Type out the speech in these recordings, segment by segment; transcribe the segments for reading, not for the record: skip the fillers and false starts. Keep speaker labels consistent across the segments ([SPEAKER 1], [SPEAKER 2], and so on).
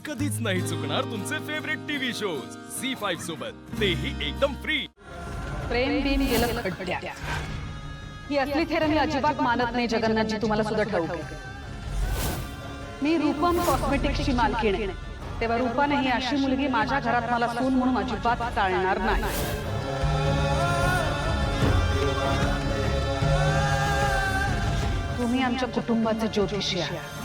[SPEAKER 1] कधीच नाही चुकणार तुमचे फेवरेट टीव्ही शोज झी5 सोबत, तेही एकदम फ्री।
[SPEAKER 2] प्रेम बिन गेलं खड्ड्यात। ही असली थेरं मी अजिबात मानत नाही जगन्नाथजी, तुम्हाला सुद्धा ठाऊक आहे। मी रूपम कॉस्मेटिक्सची मालकीण आहे, तेव्हा रूपाने ही अशी मुलगी माझ्या घरात मला सून म्हणून अजिबात टाळणार नाही। तुम्ही आमच्या कुटुंबाचे ज्योतिषी आहात,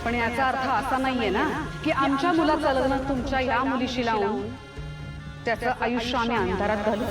[SPEAKER 2] पण याचा अर्थ असा नाहीये ना की आमच्या मुलाचं लग्न तुमच्या या मुलीशी लावून त्याचं आयुष्य आम्ही अंधारात घालू।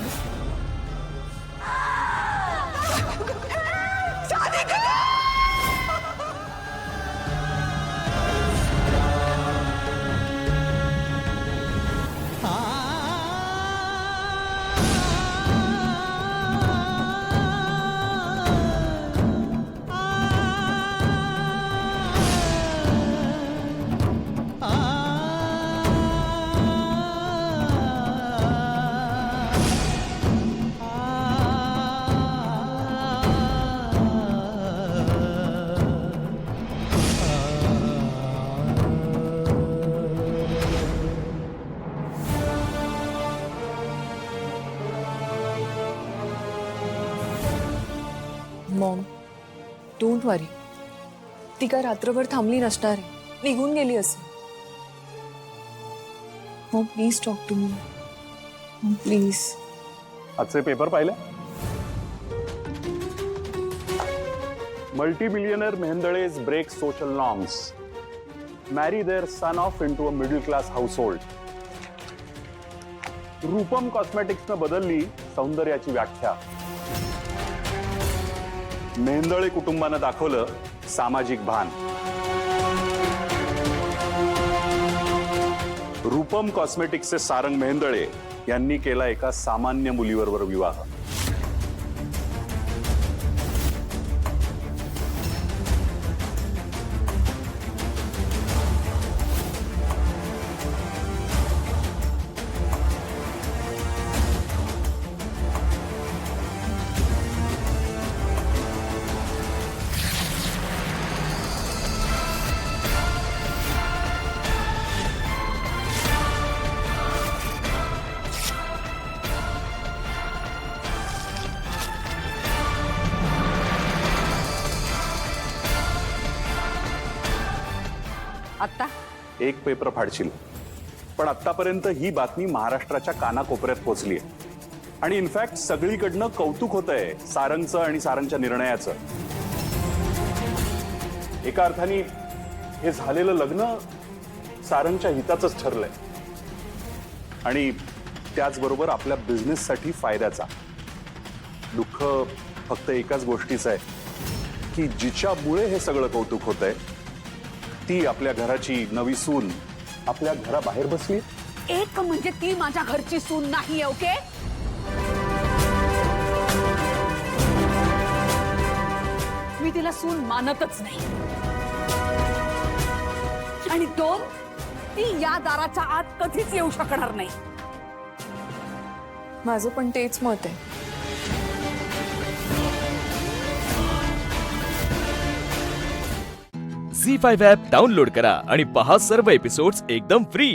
[SPEAKER 3] मॉम, डोंट वरी, ती काय रात्रभर थांबली नसणार आहे, निघून गेली असेल। Mom please talk to me, mom please.
[SPEAKER 4] आजचे पेपर पाहिले? Multi-millionaire Mehendales break social norms, marry their son off into a middle class household. Roopam कॉस्मेटिक्सनं बदलली सौंदर्याची व्याख्या। मेहंदळे कुटुंबानं दाखवलं सामाजिक भान। रूपम कॉस्मेटिक्सचे सारंग मेहंदळे यांनी केला एका सामान्य मुलीबरोबर विवाह।
[SPEAKER 2] आता
[SPEAKER 4] एक पेपर फाडशील, पण आतापर्यंत ही बातमी महाराष्ट्राच्या कानाकोपऱ्यात पोहोचली आहे आणि इनफॅक्ट सगळीकडनं कौतुक होतंय सारंगचं आणि सारंगच्या निर्णयाचं। एका अर्थाने हे झालेलं लग्न सारंगच्या हिताचंच ठरलंय आणि त्याचबरोबर आपल्या बिझनेससाठी फायद्याचा। दुःख फक्त एकाच गोष्टीचं आहे की जिच्यामुळे हे सगळं कौतुक होतंय ती आपल्या घराची नवी सून आपल्या घराबाहेर बसली।
[SPEAKER 2] एक म्हणजे ती माझ्या घरची सून नाही, ओके? मी तिला सून मानतच नाही। आणि दोन, ती या दाराच्या आत कधीच येऊ शकणार नाही।
[SPEAKER 3] माझं पण तेच मत आहे।
[SPEAKER 1] झी5 ॲप डाउनलोड करा आणि पहा सर्व एपिसोड्स एकदम फ्री।